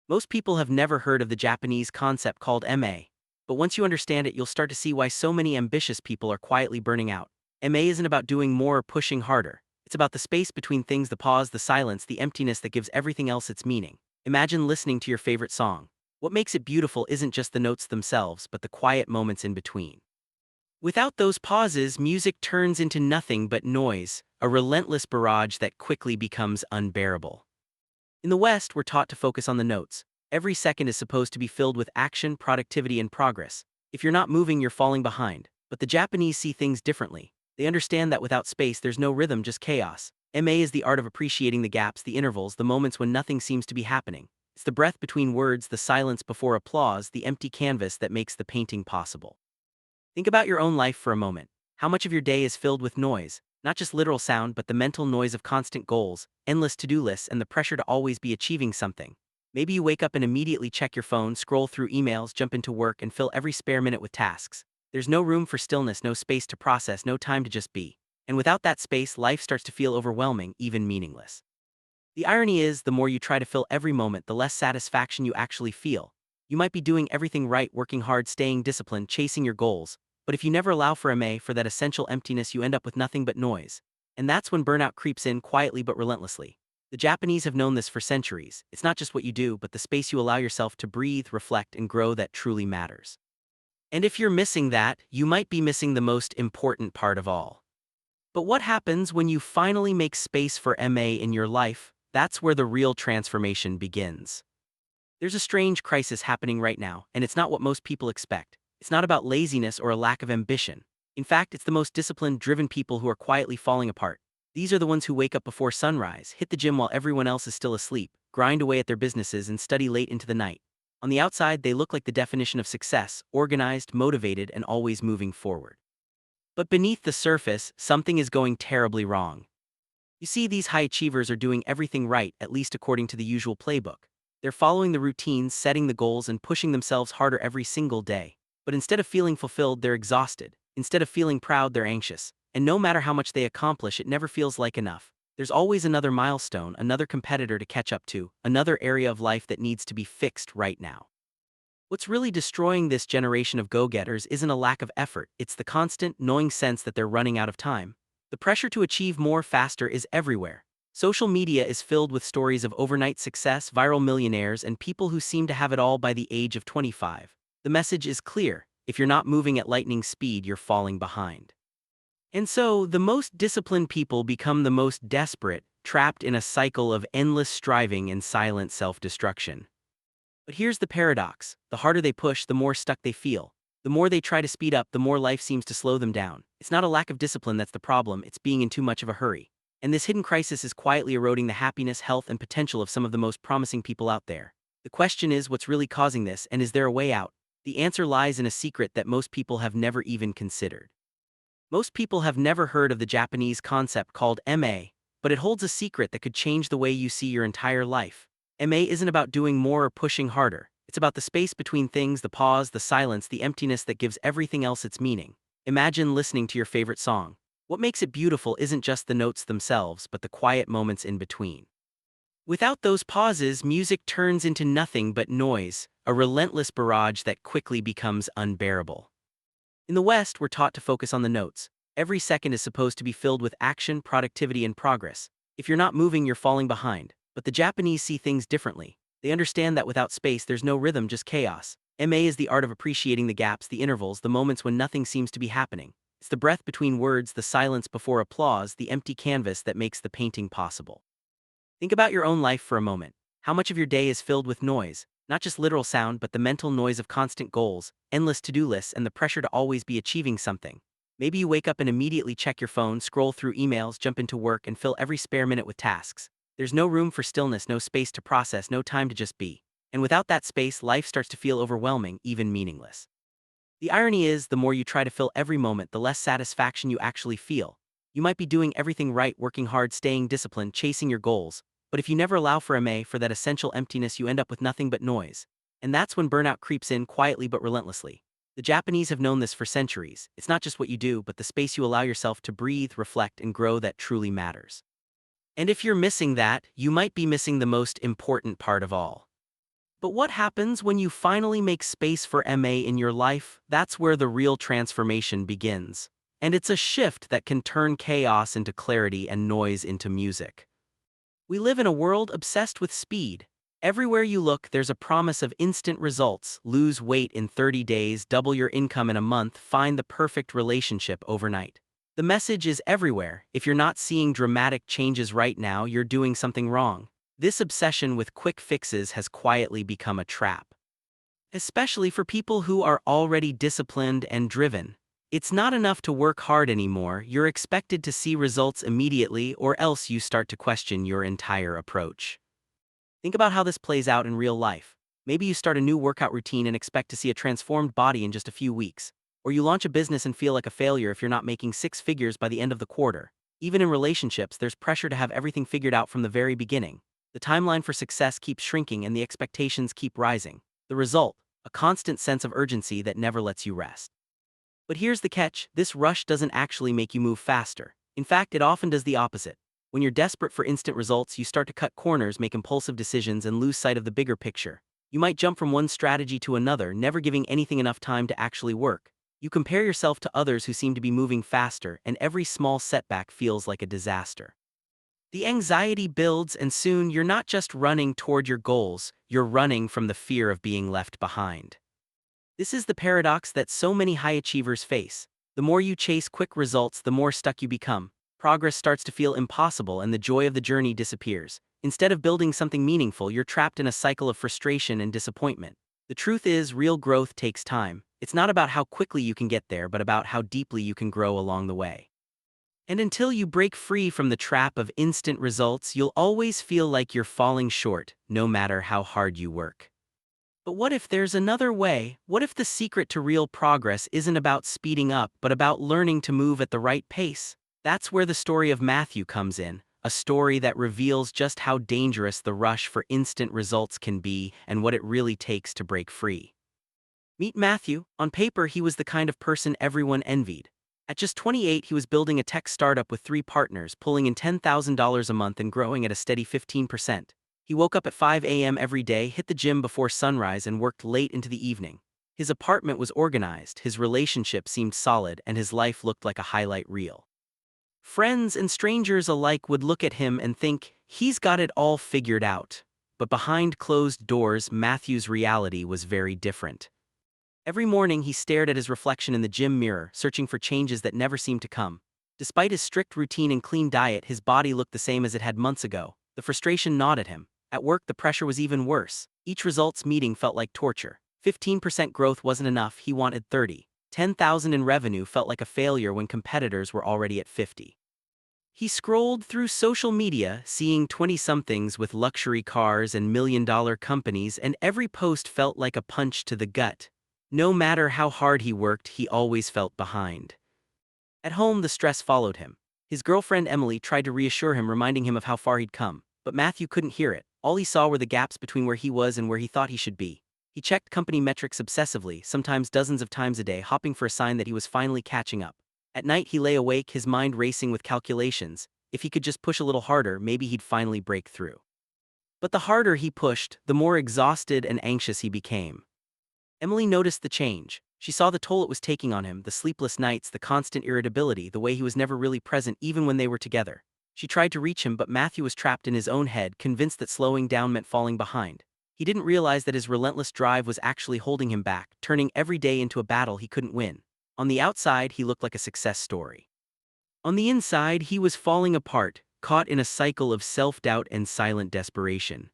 Most people have never heard of the Japanese concept called MA, but once you understand it, you'll start to see why so many ambitious people are quietly burning out. MA isn't about doing more or pushing harder. It's about the space between things, the pause, the silence, the emptiness that gives everything else its meaning. Imagine listening to your favorite song. What makes it beautiful isn't just the notes themselves, but the quiet moments in between. Without those pauses, music turns into nothing but noise, a relentless barrage that quickly becomes unbearable. In the West, we're taught to focus on the notes. Every second is supposed to be filled with action, productivity, and progress. If you're not moving, you're falling behind. But the Japanese see things differently. They understand that without space, there's no rhythm, just chaos. MA is the art of appreciating the gaps, the intervals, the moments when nothing seems to be happening. It's the breath between words, the silence before applause, the empty canvas that makes the painting possible. Think about your own life for a moment. How much of your day is filled with noise? Not just literal sound, but the mental noise of constant goals, endless to-do lists, and the pressure to always be achieving something. Maybe you wake up and immediately check your phone, scroll through emails, jump into work, and fill every spare minute with tasks. There's no room for stillness, no space to process, no time to just be. And without that space, life starts to feel overwhelming, even meaningless. The irony is, the more you try to fill every moment, the less satisfaction you actually feel. You might be doing everything right, working hard, staying disciplined, chasing your goals, but if you never allow for MA, for that essential emptiness, you end up with nothing but noise. And that's when burnout creeps in quietly but relentlessly. The Japanese have known this for centuries. It's not just what you do, but the space you allow yourself to breathe, reflect, and grow that truly matters. And if you're missing that, you might be missing the most important part of all. But what happens when you finally make space for MA in your life? That's where the real transformation begins. There's a strange crisis happening right now, and it's not what most people expect. It's not about laziness or a lack of ambition. In fact, it's the most disciplined, driven people who are quietly falling apart. These are the ones who wake up before sunrise, hit the gym while everyone else is still asleep, grind away at their businesses, and study late into the night. On the outside, they look like the definition of success: organized, motivated, and always moving forward. But beneath the surface, something is going terribly wrong. You see, these high achievers are doing everything right, at least according to the usual playbook. They're following the routines, setting the goals, and pushing themselves harder every single day. But instead of feeling fulfilled, they're exhausted. Instead of feeling proud, they're anxious. And no matter how much they accomplish, it never feels like enough. There's always another milestone, another competitor to catch up to, another area of life that needs to be fixed right now. What's really destroying this generation of go-getters isn't a lack of effort, it's the constant, gnawing sense that they're running out of time. The pressure to achieve more faster is everywhere. Social media is filled with stories of overnight success, viral millionaires, and people who seem to have it all by the age of 25. The message is clear: if you're not moving at lightning speed, you're falling behind. And so, the most disciplined people become the most desperate, trapped in a cycle of endless striving and silent self-destruction. But here's the paradox: the harder they push, the more stuck they feel. The more they try to speed up, the more life seems to slow them down. It's not a lack of discipline that's the problem, it's being in too much of a hurry. And this hidden crisis is quietly eroding the happiness, health, and potential of some of the most promising people out there. The question is, what's really causing this, and is there a way out? The answer lies in a secret that most people have never even considered. Most people have never heard of the Japanese concept called MA, but it holds a secret that could change the way you see your entire life. MA isn't about doing more or pushing harder. It's about the space between things, the pause, the silence, the emptiness that gives everything else its meaning. Imagine listening to your favorite song. What makes it beautiful isn't just the notes themselves, but the quiet moments in between. Without those pauses, music turns into nothing but noise, a relentless barrage that quickly becomes unbearable. In the West, we're taught to focus on the notes. Every second is supposed to be filled with action, productivity, and progress. If you're not moving, you're falling behind. But the Japanese see things differently. They understand that without space, there's no rhythm, just chaos. MA is the art of appreciating the gaps, the intervals, the moments when nothing seems to be happening. It's the breath between words, the silence before applause, the empty canvas that makes the painting possible. Think about your own life for a moment. How much of your day is filled with noise? Not just literal sound, but the mental noise of constant goals, endless to-do lists, and the pressure to always be achieving something. Maybe you wake up and immediately check your phone, scroll through emails, jump into work, and fill every spare minute with tasks. There's no room for stillness, no space to process, no time to just be. And without that space, life starts to feel overwhelming, even meaningless. The irony is, the more you try to fill every moment, the less satisfaction you actually feel. You might be doing everything right, working hard, staying disciplined, chasing your goals, but if you never allow for MA, for that essential emptiness, you end up with nothing but noise. And that's when burnout creeps in quietly but relentlessly. The Japanese have known this for centuries. It's not just what you do, but the space you allow yourself to breathe, reflect, and grow that truly matters. And if you're missing that, you might be missing the most important part of all. But what happens when you finally make space for MA in your life? That's where the real transformation begins. And it's a shift that can turn chaos into clarity and noise into music. We live in a world obsessed with speed. Everywhere you look, there's a promise of instant results: lose weight in 30 days, double your income in a month, find the perfect relationship overnight. The message is everywhere: if you're not seeing dramatic changes right now, you're doing something wrong. This obsession with quick fixes has quietly become a trap, especially for people who are already disciplined and driven. It's not enough to work hard anymore. You're expected to see results immediately, or else you start to question your entire approach. Think about how this plays out in real life. Maybe you start a new workout routine and expect to see a transformed body in just a few weeks. Or you launch a business and feel like a failure if you're not making six figures by the end of the quarter. Even in relationships, there's pressure to have everything figured out from the very beginning. The timeline for success keeps shrinking and the expectations keep rising. The result: a constant sense of urgency that never lets you rest. But here's the catch: this rush doesn't actually make you move faster. In fact, it often does the opposite. When you're desperate for instant results, you start to cut corners, make impulsive decisions, and lose sight of the bigger picture. You might jump from one strategy to another, never giving anything enough time to actually work. You compare yourself to others who seem to be moving faster, and every small setback feels like a disaster. The anxiety builds, and soon you're not just running toward your goals, you're running from the fear of being left behind. This is the paradox that so many high achievers face. The more you chase quick results, the more stuck you become. Progress starts to feel impossible and the joy of the journey disappears. Instead of building something meaningful, you're trapped in a cycle of frustration and disappointment. The truth is, real growth takes time. It's not about how quickly you can get there, but about how deeply you can grow along the way. And until you break free from the trap of instant results, you'll always feel like you're falling short, no matter how hard you work. But what if there's another way? What if the secret to real progress isn't about speeding up, but about learning to move at the right pace? That's where the story of Matthew comes in, a story that reveals just how dangerous the rush for instant results can be and what it really takes to break free. Meet Matthew. On paper, he was the kind of person everyone envied. At just 28, he was building a tech startup with 3 partners, pulling in $10,000 a month and growing at a steady 15%. He woke up at 5 a.m. every day, hit the gym before sunrise, and worked late into the evening. His apartment was organized, his relationship seemed solid, and his life looked like a highlight reel. Friends and strangers alike would look at him and think, he's got it all figured out. But behind closed doors, Matthew's reality was very different. Every morning he stared at his reflection in the gym mirror, searching for changes that never seemed to come. Despite his strict routine and clean diet, his body looked the same as it had months ago. The frustration gnawed at him. At work, the pressure was even worse. Each results meeting felt like torture. 15% growth wasn't enough, he wanted 30. 10,000 in revenue felt like a failure when competitors were already at 50. He scrolled through social media, seeing 20-somethings with luxury cars and million-dollar companies, and every post felt like a punch to the gut. No matter how hard he worked, he always felt behind. At home, the stress followed him. His girlfriend Emily tried to reassure him, reminding him of how far he'd come. But Matthew couldn't hear it. All he saw were the gaps between where he was and where he thought he should be. He checked company metrics obsessively, sometimes dozens of times a day, hoping for a sign that he was finally catching up. At night, he lay awake, his mind racing with calculations. If he could just push a little harder, maybe he'd finally break through. But the harder he pushed, the more exhausted and anxious he became. Emily noticed the change. She saw the toll it was taking on him: the sleepless nights, the constant irritability, the way he was never really present even when they were together. She tried to reach him, but Matthew was trapped in his own head, convinced that slowing down meant falling behind. He didn't realize that his relentless drive was actually holding him back, turning every day into a battle he couldn't win. On the outside, he looked like a success story. On the inside, he was falling apart, caught in a cycle of self-doubt and silent desperation.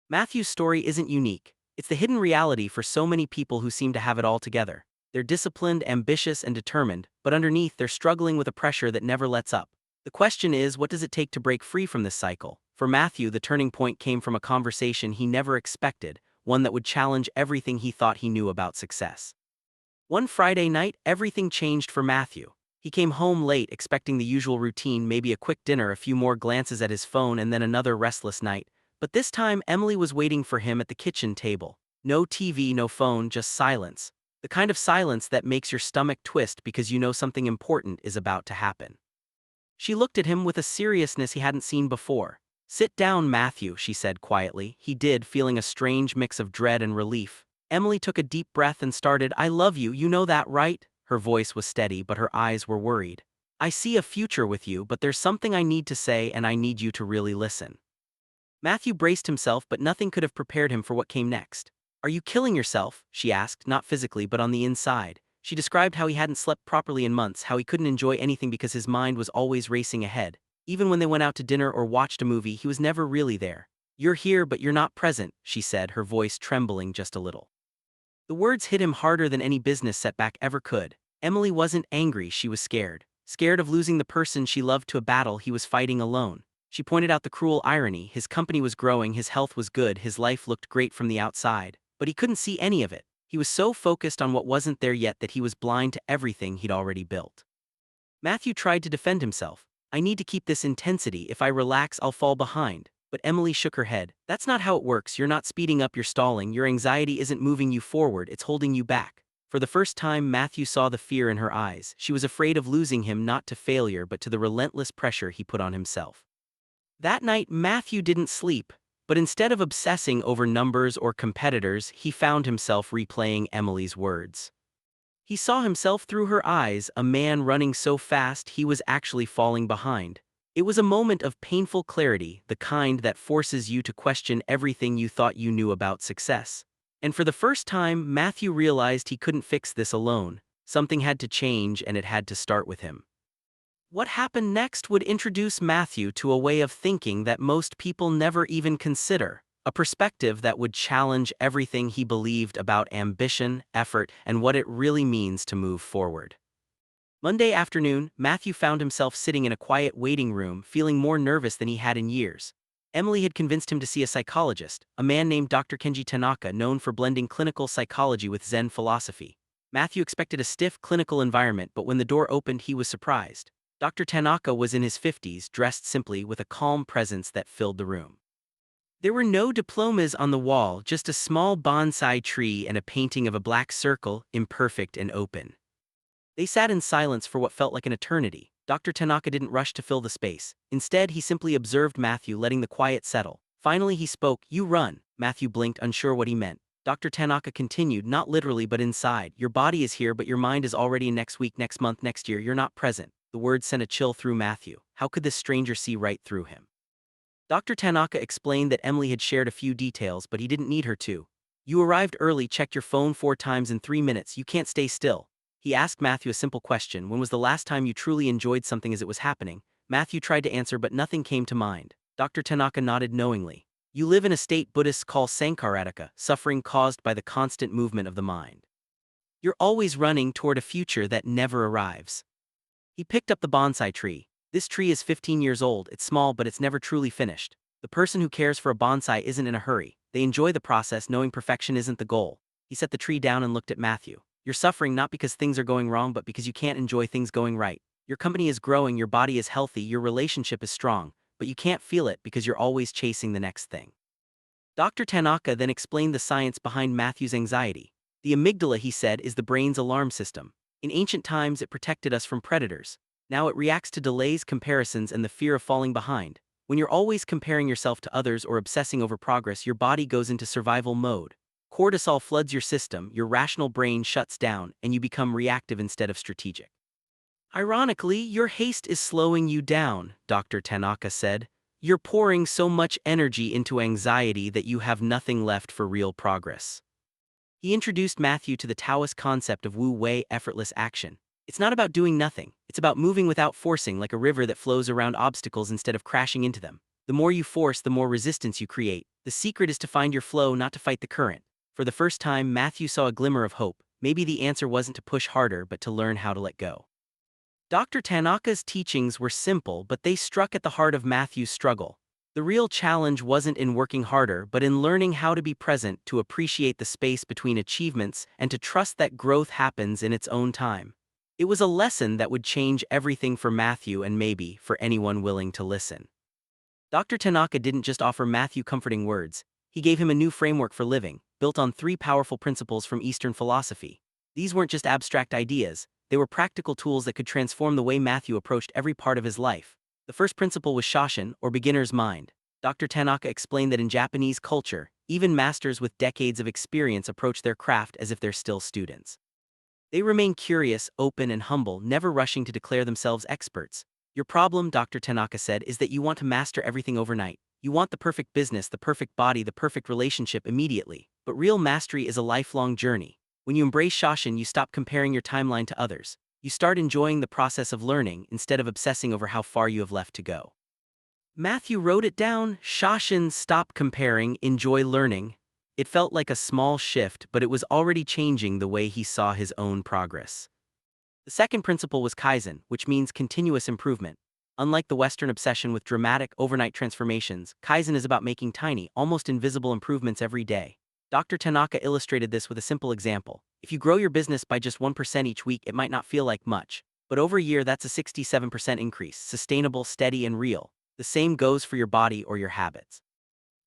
Matthew's story isn't unique. It's the hidden reality for so many people who seem to have it all together. They're disciplined, ambitious, and determined, but underneath they're struggling with a pressure that never lets up. The question is, what does it take to break free from this cycle? For Matthew, the turning point came from a conversation he never expected, one that would challenge everything he thought he knew about success. One Friday night, everything changed for Matthew. He came home late, expecting the usual routine, maybe a quick dinner, a few more glances at his phone, and then another restless night. But this time, Emily was waiting for him at the kitchen table. No TV, no phone, just silence. The kind of silence that makes your stomach twist because you know something important is about to happen. She looked at him with a seriousness he hadn't seen before. Sit down, Matthew, she said quietly. He did, feeling a strange mix of dread and relief. Emily took a deep breath and started, I love you, you know that, right? Her voice was steady, but her eyes were worried. I see a future with you, but there's something I need to say and I need you to really listen. Matthew braced himself, but nothing could have prepared him for what came next. Are you killing yourself? She asked, not physically but on the inside. She described how he hadn't slept properly in months, how he couldn't enjoy anything because his mind was always racing ahead. Even when they went out to dinner or watched a movie, he was never really there. You're here but you're not present, she said, her voice trembling just a little. The words hit him harder than any business setback ever could. Emily wasn't angry, she was scared. Scared of losing the person she loved to a battle he was fighting alone. She pointed out the cruel irony. His company was growing, his health was good, his life looked great from the outside. But he couldn't see any of it. He was so focused on what wasn't there yet that he was blind to everything he'd already built. Matthew tried to defend himself. I need to keep this intensity. If I relax, I'll fall behind. But Emily shook her head. That's not how it works. You're not speeding up, you're stalling. Your anxiety isn't moving you forward, it's holding you back. For the first time, Matthew saw the fear in her eyes. She was afraid of losing him, not to failure but to the relentless pressure he put on himself. That night, Matthew didn't sleep, but instead of obsessing over numbers or competitors, he found himself replaying Emily's words. He saw himself through her eyes, a man running so fast he was actually falling behind. It was a moment of painful clarity, the kind that forces you to question everything you thought you knew about success. And for the first time, Matthew realized he couldn't fix this alone. Something had to change, and it had to start with him. What happened next would introduce Matthew to a way of thinking that most people never even consider, a perspective that would challenge everything he believed about ambition, effort, and what it really means to move forward. Monday afternoon, Matthew found himself sitting in a quiet waiting room, feeling more nervous than he had in years. Emily had convinced him to see a psychologist, a man named Dr. Kenji Tanaka, known for blending clinical psychology with Zen philosophy. Matthew expected a stiff clinical environment, but when the door opened, he was surprised. Dr. Tanaka was in his 50s, dressed simply, with a calm presence that filled the room. There were no diplomas on the wall, just a small bonsai tree and a painting of a black circle, imperfect and open. They sat in silence for what felt like an eternity. Dr. Tanaka didn't rush to fill the space. Instead, he simply observed Matthew, letting the quiet settle. Finally, he spoke. You run. Matthew blinked, unsure what he meant. Dr. Tanaka continued, not literally but inside. Your body is here, but your mind is already in next week, next month, next year. You're not present. The words sent a chill through Matthew. How could this stranger see right through him? Dr. Tanaka explained that Emily had shared a few details, but he didn't need her to. You arrived early, checked your phone 4 times in 3 minutes, you can't stay still. He asked Matthew a simple question. When was the last time you truly enjoyed something as it was happening? Matthew tried to answer, but nothing came to mind. Dr. Tanaka nodded knowingly. You live in a state Buddhists call sankaradika, suffering caused by the constant movement of the mind. You're always running toward a future that never arrives. He picked up the bonsai tree. This tree is 15 years old, it's small but it's never truly finished. The person who cares for a bonsai isn't in a hurry. They enjoy the process, knowing perfection isn't the goal. He set the tree down and looked at Matthew. You're suffering not because things are going wrong but because you can't enjoy things going right. Your company is growing, your body is healthy, your relationship is strong, but you can't feel it because you're always chasing the next thing. Dr. Tanaka then explained the science behind Matthew's anxiety. The amygdala, he said, is the brain's alarm system. In ancient times, it protected us from predators. Now it reacts to delays, comparisons, and the fear of falling behind. When you're always comparing yourself to others or obsessing over progress, your body goes into survival mode. Cortisol floods your system, your rational brain shuts down, and you become reactive instead of strategic. Ironically, your haste is slowing you down, Dr. Tanaka said. You're pouring so much energy into anxiety that you have nothing left for real progress. He introduced Matthew to the Taoist concept of Wu Wei, effortless action. It's not about doing nothing, it's about moving without forcing, like a river that flows around obstacles instead of crashing into them. The more you force, the more resistance you create. The secret is to find your flow, not to fight the current. For the first time, Matthew saw a glimmer of hope. Maybe the answer wasn't to push harder, but to learn how to let go. Dr. Tanaka's teachings were simple, but they struck at the heart of Matthew's struggle. The real challenge wasn't in working harder, but in learning how to be present, to appreciate the space between achievements, and to trust that growth happens in its own time. It was a lesson that would change everything for Matthew and maybe for anyone willing to listen. Dr. Tanaka didn't just offer Matthew comforting words, he gave him a new framework for living, built on 3 powerful principles from Eastern philosophy. These weren't just abstract ideas, they were practical tools that could transform the way Matthew approached every part of his life. The first principle was Shoshin, or beginner's mind. Dr. Tanaka explained that in Japanese culture, even masters with decades of experience approach their craft as if they're still students. They remain curious, open, and humble, never rushing to declare themselves experts. Your problem, Dr. Tanaka said, is that you want to master everything overnight. You want the perfect business, the perfect body, the perfect relationship immediately. But real mastery is a lifelong journey. When you embrace Shoshin, you stop comparing your timeline to others. You start enjoying the process of learning instead of obsessing over how far you have left to go. Matthew wrote it down. Shoshin, stop comparing, enjoy learning. It felt like a small shift, but it was already changing the way he saw his own progress. The second principle was Kaizen, which means continuous improvement. Unlike the Western obsession with dramatic, overnight transformations, Kaizen is about making tiny, almost invisible improvements every day. Dr. Tanaka illustrated this with a simple example. If you grow your business by just 1% each week, it might not feel like much. But over a year, that's a 67% increase, sustainable, steady, and real. The same goes for your body or your habits.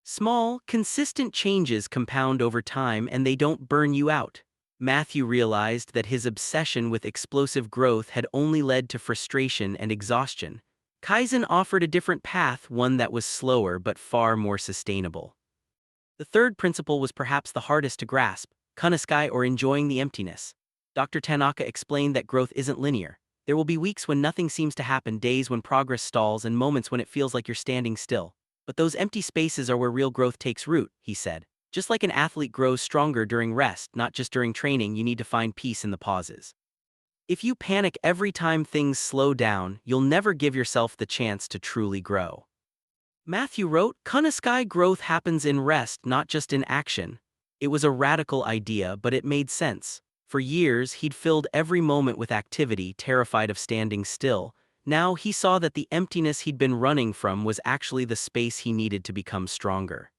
Small, consistent changes compound over time and they don't burn you out. Matthew realized that his obsession with explosive growth had only led to frustration and exhaustion. Kaizen offered a different path, one that was slower but far more sustainable. The third principle was perhaps the hardest to grasp, kunaskai, or enjoying the emptiness. Dr. Tanaka explained that growth isn't linear. There will be weeks when nothing seems to happen, days when progress stalls, and moments when it feels like you're standing still. But those empty spaces are where real growth takes root, he said. Just like an athlete grows stronger during rest, not just during training, you need to find peace in the pauses. If you panic every time things slow down, you'll never give yourself the chance to truly grow. Matthew wrote, Kunaskai, growth happens in rest, not just in action. It was a radical idea, but it made sense. For years, he'd filled every moment with activity, terrified of standing still. Now he saw that the emptiness he'd been running from was actually the space he needed to become stronger.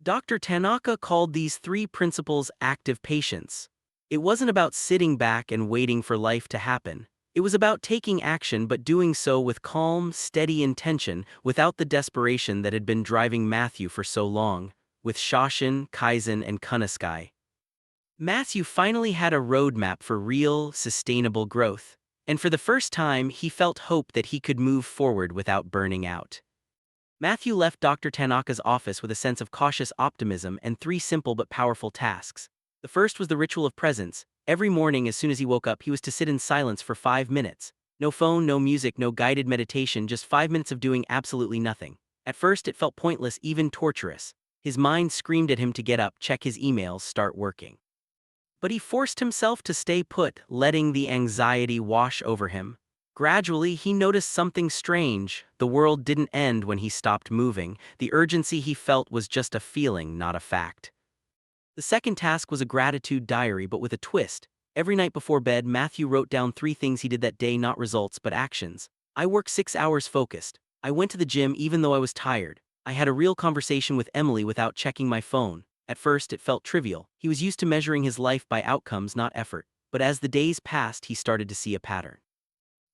Dr. Tanaka called these three principles active patience. It wasn't about sitting back and waiting for life to happen. It was about taking action but doing so with calm, steady intention, without the desperation that had been driving Matthew for so long. With Shoshin, Kaizen, and Kunaskai, Matthew finally had a roadmap for real, sustainable growth. And for the first time, he felt hope that he could move forward without burning out. Matthew left Dr. Tanaka's office with a sense of cautious optimism and three simple but powerful tasks. The first was the ritual of presence. Every morning as soon as he woke up, he was to sit in silence for 5 minutes. No phone, no music, no guided meditation, just 5 minutes of doing absolutely nothing. At first it felt pointless, even torturous. His mind screamed at him to get up, check his emails, start working. But he forced himself to stay put, letting the anxiety wash over him. Gradually, he noticed something strange. The world didn't end when he stopped moving. The urgency he felt was just a feeling, not a fact. The second task was a gratitude diary, but with a twist. Every night before bed, Matthew wrote down 3 things he did that day, not results, but actions. I worked 6 hours focused. I went to the gym even though I was tired. I had a real conversation with Emily without checking my phone. At first, it felt trivial. He was used to measuring his life by outcomes, not effort. But as the days passed, he started to see a pattern.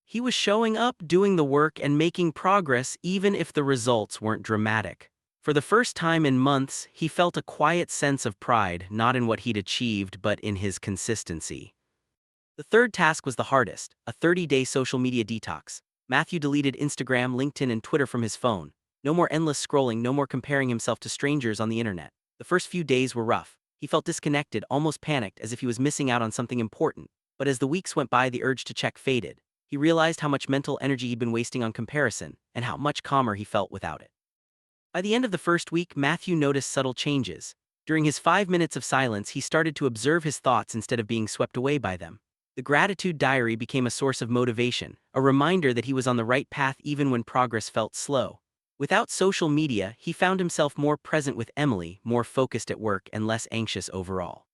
He was showing up, doing the work, and making progress even if the results weren't dramatic. For the first time in months, he felt a quiet sense of pride, not in what he'd achieved, but in his consistency. The third task was the hardest, a 30-day social media detox. Matthew deleted Instagram, LinkedIn, and Twitter from his phone. No more endless scrolling, no more comparing himself to strangers on the internet. The first few days were rough. He felt disconnected, almost panicked, as if he was missing out on something important. But as the weeks went by, the urge to check faded. He realized how much mental energy he'd been wasting on comparison, and how much calmer he felt without it. By the end of the first week, Matthew noticed subtle changes. During his 5 minutes of silence, he started to observe his thoughts instead of being swept away by them. The gratitude diary became a source of motivation, a reminder that he was on the right path even when progress felt slow. Without social media, he found himself more present with Emily, more focused at work, and less anxious overall.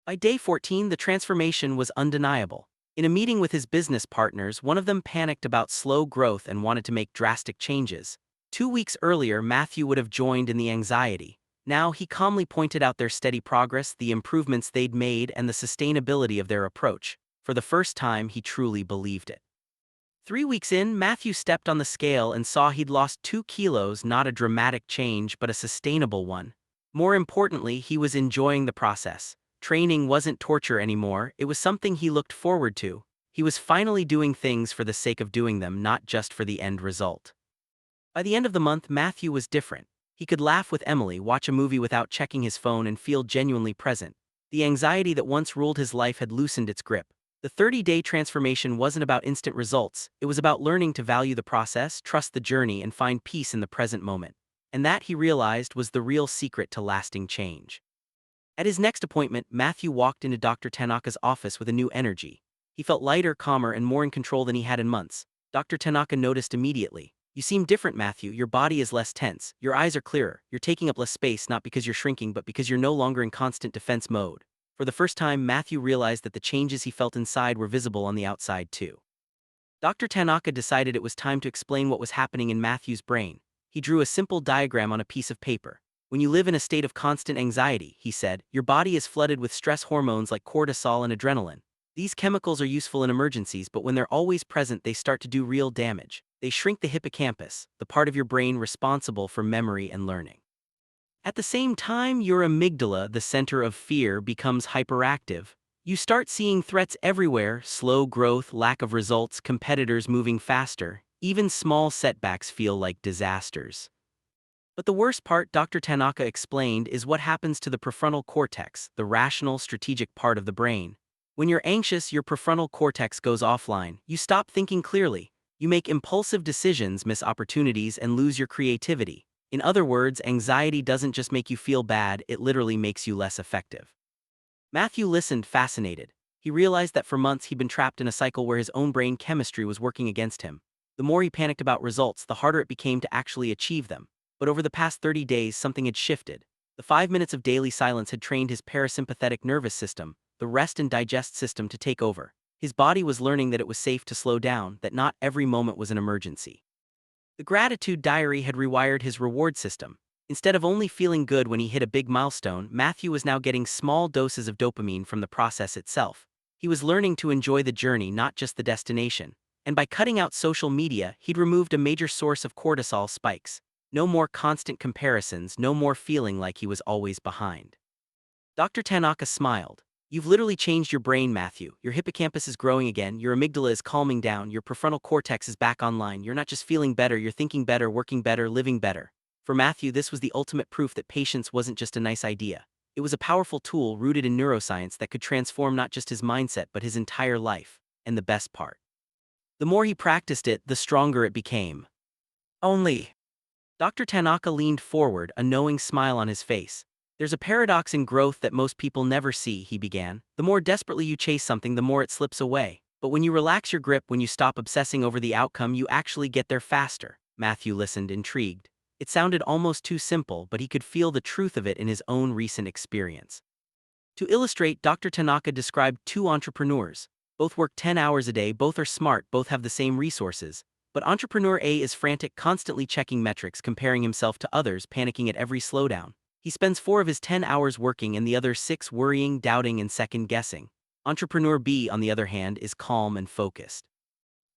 By day 14, the transformation was undeniable. In a meeting with his business partners, one of them panicked about slow growth and wanted to make drastic changes. 2 weeks earlier, Matthew would have joined in the anxiety. Now he calmly pointed out their steady progress, the improvements they'd made, and the sustainability of their approach. For the first time, he truly believed it. 3 weeks in, Matthew stepped on the scale and saw he'd lost 2 kilos, not a dramatic change, but a sustainable one. More importantly, he was enjoying the process. Training wasn't torture anymore, it was something he looked forward to. He was finally doing things for the sake of doing them, not just for the end result. By the end of the month, Matthew was different. He could laugh with Emily, watch a movie without checking his phone, and feel genuinely present. The anxiety that once ruled his life had loosened its grip. The 30-day transformation wasn't about instant results, it was about learning to value the process, trust the journey, and find peace in the present moment. And that, he realized, was the real secret to lasting change. At his next appointment, Matthew walked into Dr. Tanaka's office with a new energy. He felt lighter, calmer, and more in control than he had in months. Dr. Tanaka noticed immediately. "You seem different, Matthew. Your body is less tense. Your eyes are clearer. You're taking up less space, not because you're shrinking, but because you're no longer in constant defense mode." For the first time, Matthew realized that the changes he felt inside were visible on the outside too. Dr. Tanaka decided it was time to explain what was happening in Matthew's brain. He drew a simple diagram on a piece of paper. "When you live in a state of constant anxiety," he said, "your body is flooded with stress hormones like cortisol and adrenaline. These chemicals are useful in emergencies, but when they're always present, they start to do real damage. They shrink the hippocampus, the part of your brain responsible for memory and learning. At the same time, your amygdala, the center of fear, becomes hyperactive. You start seeing threats everywhere: slow growth, lack of results, competitors moving faster. Even small setbacks feel like disasters." But the worst part, Dr. Tanaka explained, is what happens to the prefrontal cortex, the rational, strategic part of the brain. When you're anxious, your prefrontal cortex goes offline. You stop thinking clearly. You make impulsive decisions, miss opportunities, and lose your creativity. In other words, anxiety doesn't just make you feel bad, it literally makes you less effective. Matthew listened, fascinated. He realized that for months he'd been trapped in a cycle where his own brain chemistry was working against him. The more he panicked about results, the harder it became to actually achieve them. But over the past 30 days, something had shifted. The 5 minutes of daily silence had trained his parasympathetic nervous system, the rest and digest system, to take over. His body was learning that it was safe to slow down, that not every moment was an emergency. The gratitude diary had rewired his reward system. Instead of only feeling good when he hit a big milestone, Matthew was now getting small doses of dopamine from the process itself. He was learning to enjoy the journey, not just the destination. And by cutting out social media, he'd removed a major source of cortisol spikes. No more constant comparisons, no more feeling like he was always behind. Dr. Tanaka smiled. "You've literally changed your brain, Matthew. Your hippocampus is growing again, your amygdala is calming down, your prefrontal cortex is back online. You're not just feeling better, you're thinking better, working better, living better." For Matthew, this was the ultimate proof that patience wasn't just a nice idea. It was a powerful tool rooted in neuroscience that could transform not just his mindset but his entire life. And the best part, the more he practiced it, the stronger it became. Only. Dr. Tanaka leaned forward, a knowing smile on his face. "There's a paradox in growth that most people never see," he began. "The more desperately you chase something, the more it slips away. But when you relax your grip, when you stop obsessing over the outcome, you actually get there faster." Matthew listened, intrigued. It sounded almost too simple, but he could feel the truth of it in his own recent experience. To illustrate, Dr. Tanaka described two entrepreneurs. Both work 10 hours a day, both are smart, both have the same resources. But entrepreneur A is frantic, constantly checking metrics, comparing himself to others, panicking at every slowdown. He spends 4 of his 10 hours working and the other 6 worrying, doubting, and second-guessing. Entrepreneur B, on the other hand, is calm and focused.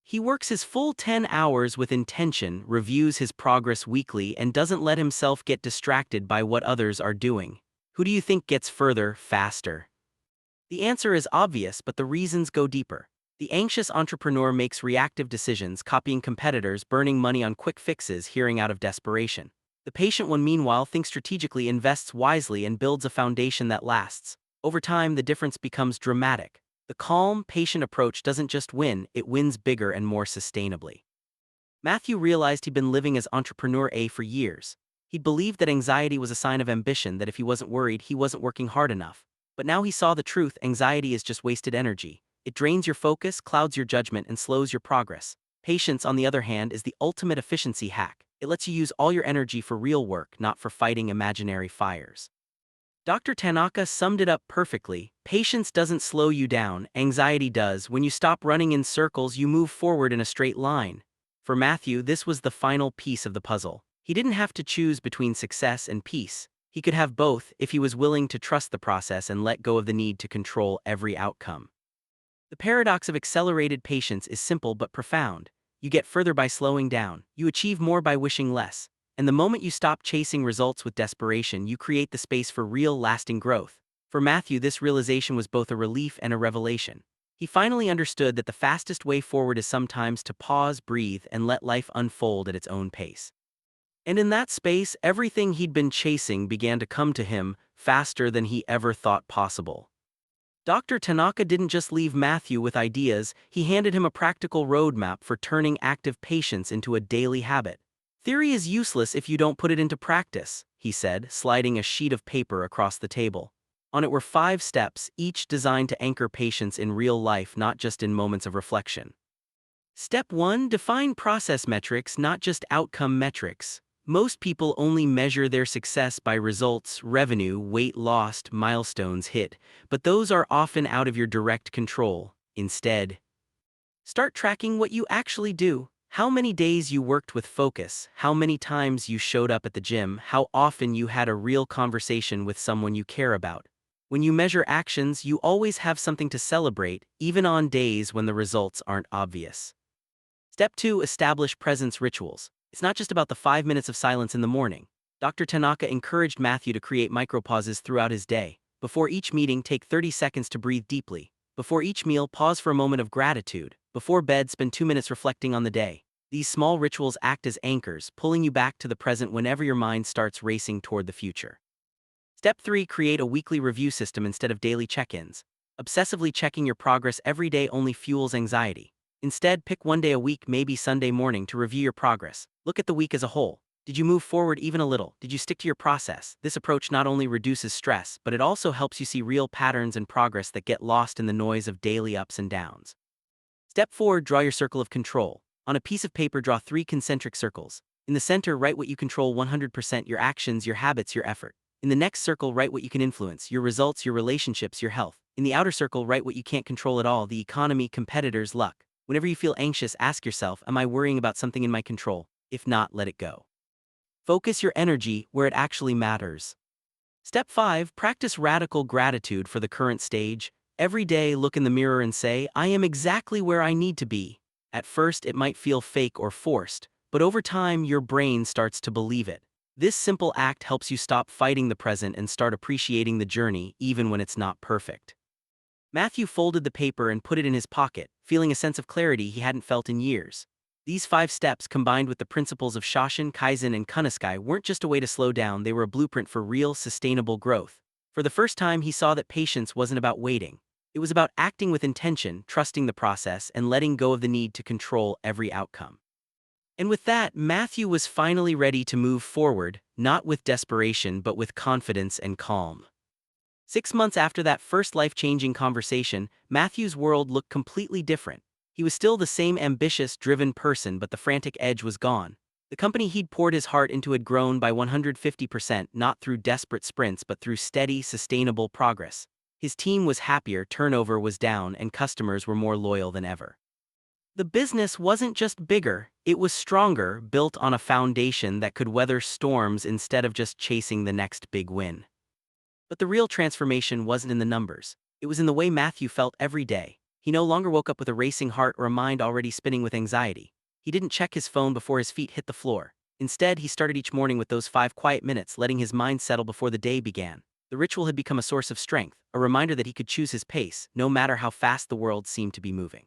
He works his full 10 hours with intention, reviews his progress weekly, and doesn't let himself get distracted by what others are doing. Who do you think gets further, faster? The answer is obvious, but the reasons go deeper. The anxious entrepreneur makes reactive decisions, copying competitors, burning money on quick fixes, hearing out of desperation. The patient one, meanwhile, thinks strategically, invests wisely, and builds a foundation that lasts. Over time, the difference becomes dramatic. The calm, patient approach doesn't just win, it wins bigger and more sustainably. Matthew realized he'd been living as entrepreneur A for years. He'd believed that anxiety was a sign of ambition, that if he wasn't worried, he wasn't working hard enough. But now he saw the truth: anxiety is just wasted energy. It drains your focus, clouds your judgment, and slows your progress. Patience, on the other hand, is the ultimate efficiency hack. It lets you use all your energy for real work, not for fighting imaginary fires. Dr. Tanaka summed it up perfectly. Patience doesn't slow you down, anxiety does. When you stop running in circles, you move forward in a straight line. For Matthew, this was the final piece of the puzzle. He didn't have to choose between success and peace. He could have both if he was willing to trust the process and let go of the need to control every outcome. The paradox of accelerated patience is simple but profound. You get further by slowing down, you achieve more by wishing less. And the moment you stop chasing results with desperation, you create the space for real, lasting growth. For Matthew, this realization was both a relief and a revelation. He finally understood that the fastest way forward is sometimes to pause, breathe, and let life unfold at its own pace. And in that space, everything he'd been chasing began to come to him faster than he ever thought possible. Dr. Tanaka didn't just leave Matthew with ideas, he handed him a practical roadmap for turning active patience into a daily habit. Theory is useless if you don't put it into practice, he said, sliding a sheet of paper across the table. On it were 5 steps, each designed to anchor patience in real life, not just in moments of reflection. Step 1: define process metrics, not just outcome metrics. Most people only measure their success by results, revenue, weight lost, milestones hit, but those are often out of your direct control. Instead, start tracking what you actually do. How many days you worked with focus, how many times you showed up at the gym, how often you had a real conversation with someone you care about. When you measure actions, you always have something to celebrate, even on days when the results aren't obvious. Step 2: establish presence rituals. It's not just about the 5 minutes of silence in the morning. Dr. Tanaka encouraged Matthew to create micropauses throughout his day. Before each meeting, take 30 seconds to breathe deeply. Before each meal, pause for a moment of gratitude. Before bed, spend 2 minutes reflecting on the day. These small rituals act as anchors, pulling you back to the present whenever your mind starts racing toward the future. Step 3: create a weekly review system instead of daily check-ins. Obsessively checking your progress every day only fuels anxiety. Instead, pick one day a week, maybe Sunday morning, to review your progress. Look at the week as a whole. Did you move forward even a little? Did you stick to your process? This approach not only reduces stress, but it also helps you see real patterns and progress that get lost in the noise of daily ups and downs. Step 4: draw your circle of control. On a piece of paper, draw 3 concentric circles. In the center, write what you control 100%: your actions, your habits, your effort. In the next circle, write what you can influence: your results, your relationships, your health. In the outer circle, write what you can't control at all: the economy, competitors, luck. Whenever you feel anxious, ask yourself, am I worrying about something in my control? If not, let it go. Focus your energy where it actually matters. Step 5: practice radical gratitude for the current stage. Every day, look in the mirror and say, I am exactly where I need to be. At first, it might feel fake or forced, but over time, your brain starts to believe it. This simple act helps you stop fighting the present and start appreciating the journey, even when it's not perfect. Matthew folded the paper and put it in his pocket, feeling a sense of clarity he hadn't felt in years. These 5 steps, combined with the principles of Shoshin, Kaizen, and Kunaskai, weren't just a way to slow down, they were a blueprint for real, sustainable growth. For the first time, he saw that patience wasn't about waiting. It was about acting with intention, trusting the process, and letting go of the need to control every outcome. And with that, Matthew was finally ready to move forward, not with desperation but with confidence and calm. 6 months after that first life-changing conversation, Matthew's world looked completely different. He was still the same ambitious, driven person, but the frantic edge was gone. The company he'd poured his heart into had grown by 150%, not through desperate sprints but through steady, sustainable progress. His team was happier, turnover was down, and customers were more loyal than ever. The business wasn't just bigger, it was stronger, built on a foundation that could weather storms instead of just chasing the next big win. But the real transformation wasn't in the numbers. It was in the way Matthew felt every day. He no longer woke up with a racing heart or a mind already spinning with anxiety. He didn't check his phone before his feet hit the floor. Instead, he started each morning with those 5 quiet minutes, letting his mind settle before the day began. The ritual had become a source of strength, a reminder that he could choose his pace, no matter how fast the world seemed to be moving.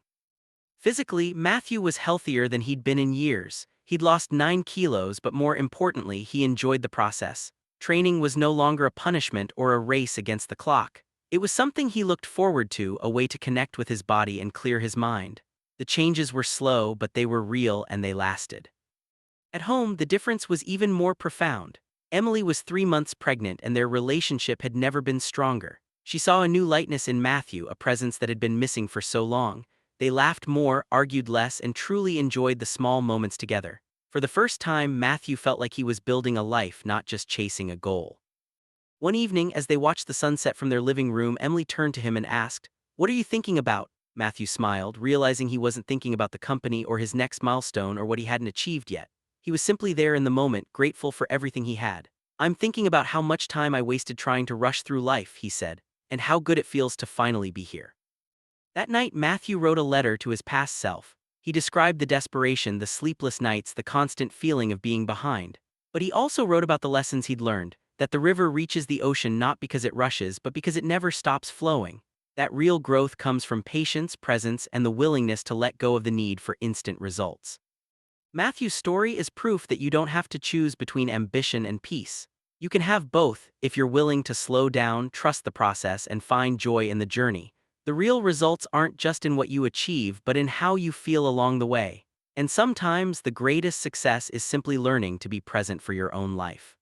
Physically, Matthew was healthier than he'd been in years. He'd lost 9 kilos, but more importantly, he enjoyed the process. Training was no longer a punishment or a race against the clock. It was something he looked forward to, a way to connect with his body and clear his mind. The changes were slow, but they were real and they lasted. At home, the difference was even more profound. Emily was 3 months pregnant and their relationship had never been stronger. She saw a new lightness in Matthew, a presence that had been missing for so long. They laughed more, argued less, and truly enjoyed the small moments together. For the first time, Matthew felt like he was building a life, not just chasing a goal. One evening, as they watched the sunset from their living room, Emily turned to him and asked, "What are you thinking about?" Matthew smiled, realizing he wasn't thinking about the company or his next milestone or what he hadn't achieved yet. He was simply there in the moment, grateful for everything he had. "I'm thinking about how much time I wasted trying to rush through life," he said, "and how good it feels to finally be here." That night, Matthew wrote a letter to his past self. He described the desperation, the sleepless nights, the constant feeling of being behind. But he also wrote about the lessons he'd learned, that the river reaches the ocean not because it rushes, but because it never stops flowing. That real growth comes from patience, presence, and the willingness to let go of the need for instant results. Matthew's story is proof that you don't have to choose between ambition and peace. You can have both if you're willing to slow down, trust the process, and find joy in the journey. The real results aren't just in what you achieve, but in how you feel along the way. And sometimes the greatest success is simply learning to be present for your own life.